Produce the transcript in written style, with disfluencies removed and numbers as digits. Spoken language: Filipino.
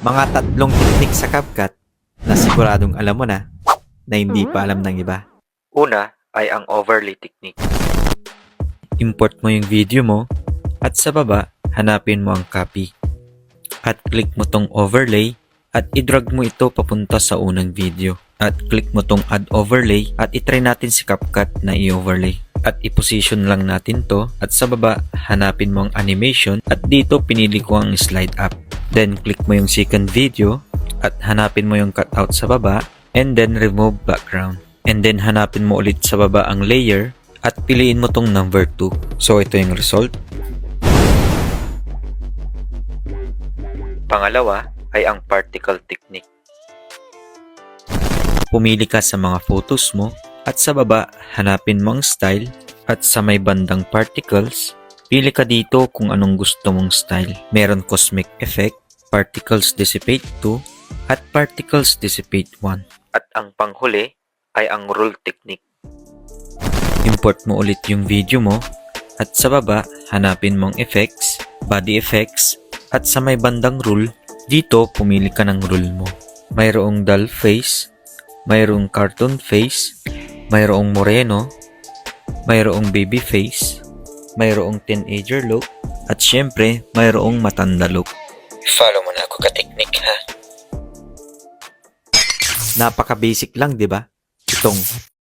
Mga tatlong technique sa CapCut na siguradong alam mo na hindi pa alam ng iba. Una ay ang overlay technique. Import mo yung video mo at sa baba, hanapin mo ang copy. At click mo tong overlay at i-drag mo ito papunta sa unang video. At click mo tong add overlay at itry natin si CapCut na i-overlay. At i-position lang natin to at sa baba, hanapin mo ang animation at dito pinili ko ang slide up. Then click mo yung second video at hanapin mo yung cutout sa baba and then remove background. And then hanapin mo ulit sa baba ang layer at piliin mo tong number 2. So ito yung result. Pangalawa ay ang particle technique. Pumili ka sa mga photos mo at sa baba hanapin mo ang style at sa may bandang particles, pili ka dito kung anong gusto mong style. Meron cosmic effect, particles dissipate 2 at particles dissipate 1. At ang panghuli ay ang rule technique. Import mo ulit yung video mo at sa baba hanapin mong effects, body effects at sa may bandang rule, dito pumili ka ng rule mo. Mayroong doll face, mayroong cartoon face, mayroong moreno, mayroong baby face, mayroong teenager look at syempre mayroong matanda look. Follow mo na ako ka-technique ha. Napaka-basic lang, 'di ba? Itong